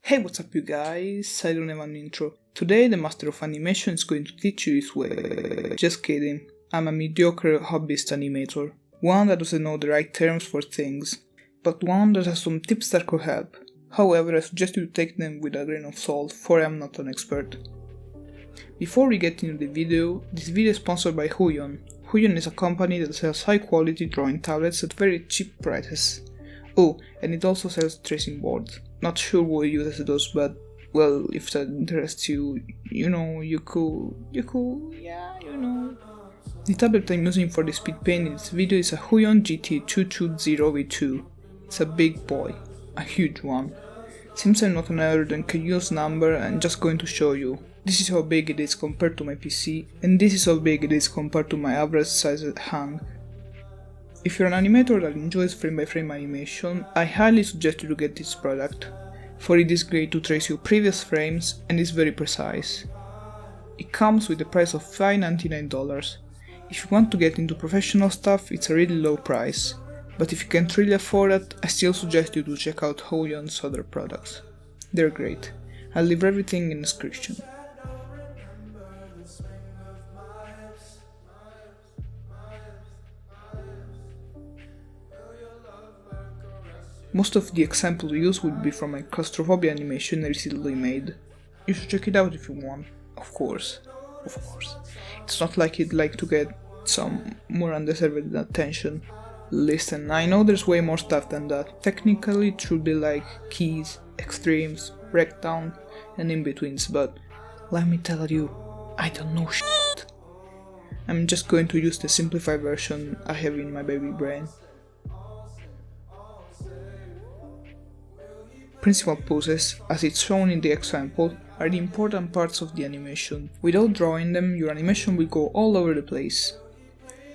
Hey, what's up you guys? I don't have an intro. Today the master of animation is going to teach you his way. Just kidding, I'm a mediocre hobbyist animator. One that doesn't know the right terms for things, but one that has some tips that could help. However, I suggest you take them with a grain of salt, for I am not an expert. Before we get into the video, this video is sponsored by Huion. Huion is a company that sells high quality drawing tablets at very cheap prices. Oh, and it also sells tracing boards. Not sure what it uses those, but well, if that interests you, you could. The tablet I'm using for the Speedpaint in this video is a Huion GT220V2. It's a big boy, a huge one. Since I'm not an nerd and can use number, I'm just going to show you. This is how big it is compared to my PC, and this is how big it is compared to my average sized hand. If you're an animator that enjoys frame-by-frame animation, I highly suggest you to get this product, for it is great to trace your previous frames and is very precise. It comes with a price of $5.99. If you want to get into professional stuff, it's a really low price, but if you can't really afford it, I still suggest you to check out Huion's other products. They're great. I'll leave everything in the description. Most of the examples we use will be from my claustrophobia animation I recently made. You should check it out if you want, of course. It's not like you'd like to get some more undeserved attention. Listen, I know there's way more stuff than that. Technically it should be like keys, extremes, breakdown, and in-betweens, but let me tell you, I don't know shit. I'm just going to use the simplified version I have in my baby brain. Principal poses, as it's shown in the example, are the important parts of the animation. Without drawing them, your animation will go all over the place.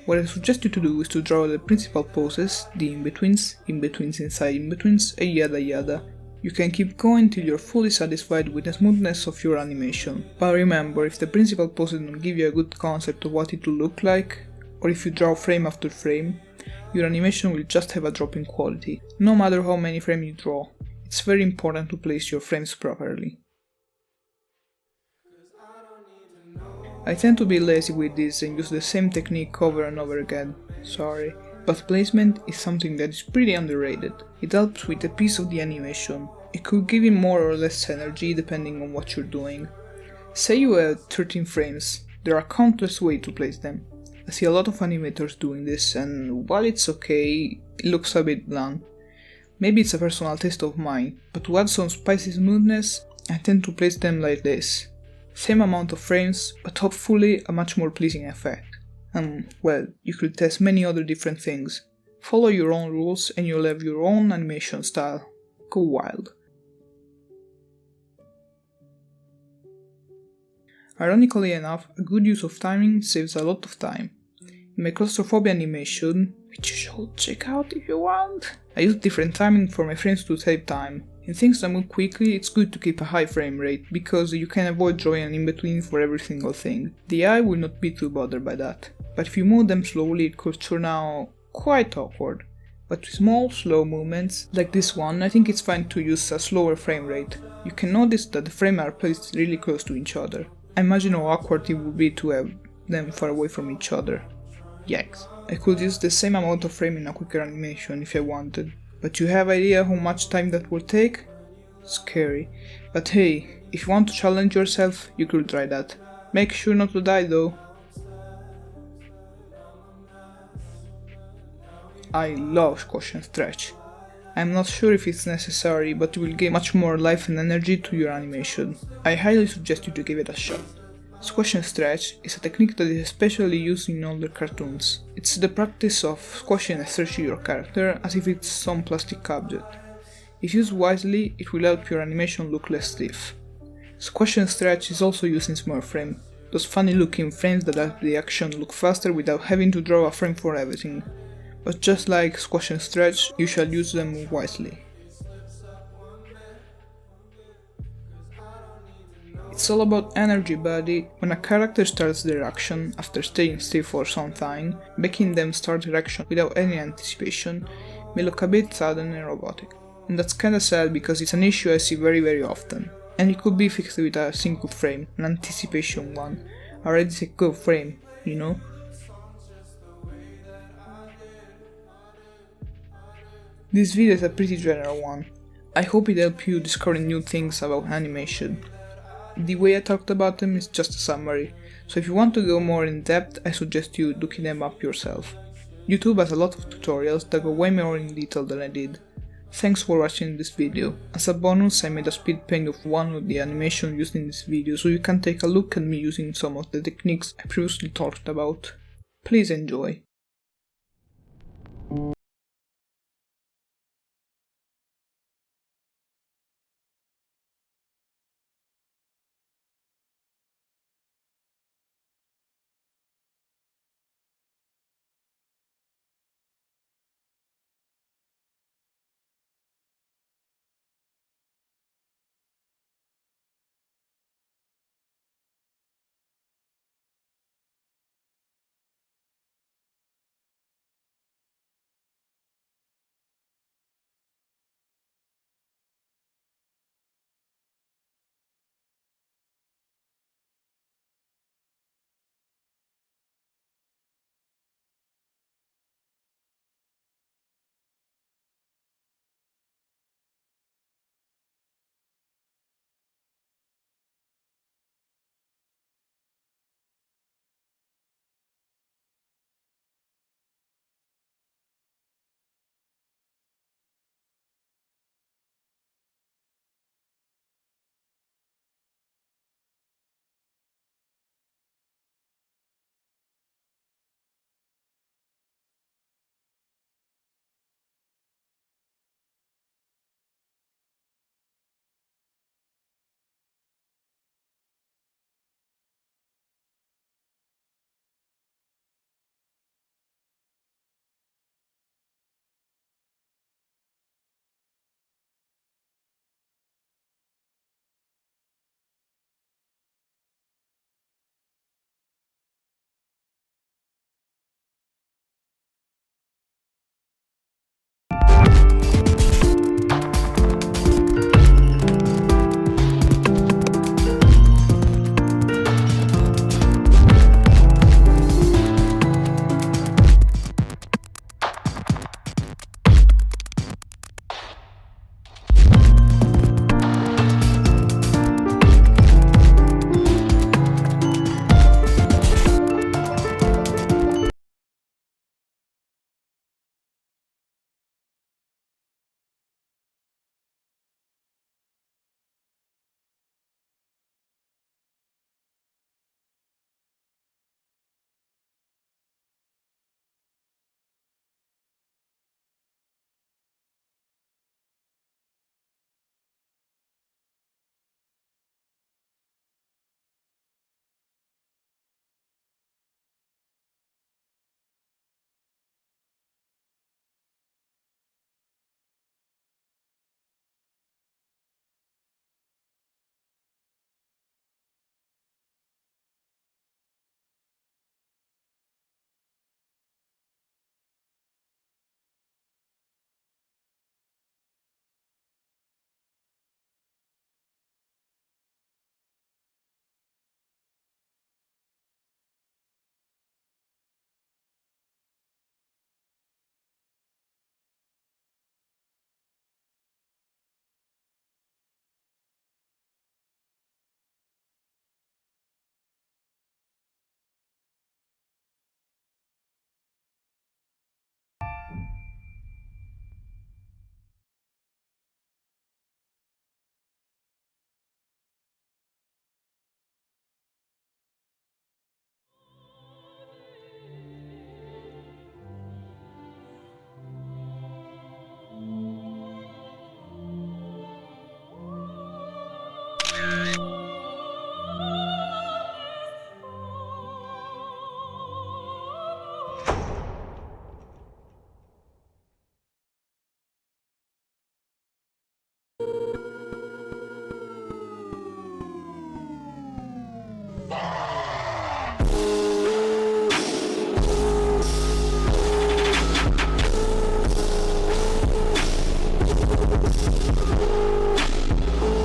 What I suggest you to do is to draw the principal poses, the in-betweens inside in-betweens, and yada yada. You can keep going till you're fully satisfied with the smoothness of your animation. But remember, if the principal poses don't give you a good concept of what it will look like, or if you draw frame after frame, your animation will just have a drop in quality, no matter how many frames you draw. It's very important to place your frames properly. I tend to be lazy with this and use the same technique over and over again, sorry, but placement is something that is pretty underrated. It helps with the piece of the animation. It could give you more or less energy depending on what you're doing. Say you have 13 frames, there are countless ways to place them. I see a lot of animators doing this, and while it's okay, it looks a bit bland. Maybe it's a personal taste of mine, but to add some spicy smoothness, I tend to place them like this. Same amount of frames, but hopefully a much more pleasing effect. And well, you could test many other different things. Follow your own rules and you'll have your own animation style. Go wild. Ironically enough, a good use of timing saves a lot of time. In my claustrophobia animation, which you should check out if you want, I use different timing for my frames to save time. In things that move quickly, it's good to keep a high frame rate, because you can avoid drawing an in-between for every single thing. The eye will not be too bothered by that, but if you move them slowly it could turn out quite awkward. But with small, slow movements, like this one, I think it's fine to use a slower frame rate. You can notice that the frames are placed really close to each other. Imagine how awkward it would be to have them far away from each other. Yikes. I could use the same amount of frame in a quicker animation if I wanted, but you have idea how much time that will take? Scary. But hey, if you want to challenge yourself, you could try that. Make sure not to die though. I love squash and stretch. I'm not sure if it's necessary, but it will give much more life and energy to your animation. I highly suggest you to give it a shot. Squash and stretch is a technique that is especially used in older cartoons. It's the practice of squashing and stretching your character as if it's some plastic object. If used wisely, it will help your animation look less stiff. Squash and stretch is also used in small frame, those funny looking frames that help the action look faster without having to draw a frame for everything. But just like squash and stretch, you shall use them wisely. It's all about energy, buddy. When a character starts their action after staying still for some time, making them start their action without any anticipation may look a bit sudden and robotic. and that's kinda sad because it's an issue I see very often, and it could be fixed with a single frame, an anticipation one, a ready set go frame, you know? This video is a pretty general one. I hope it helped you discover new things about animation. The way I talked about them is just a summary, so if you want to go more in depth, I suggest you looking them up yourself. YouTube has a lot of tutorials that go way more in detail than I did. Thanks for watching this video. As a bonus, I made a speed paint of one of the animation used in this video, so you can take a look at me using some of the techniques I previously talked about. Please enjoy.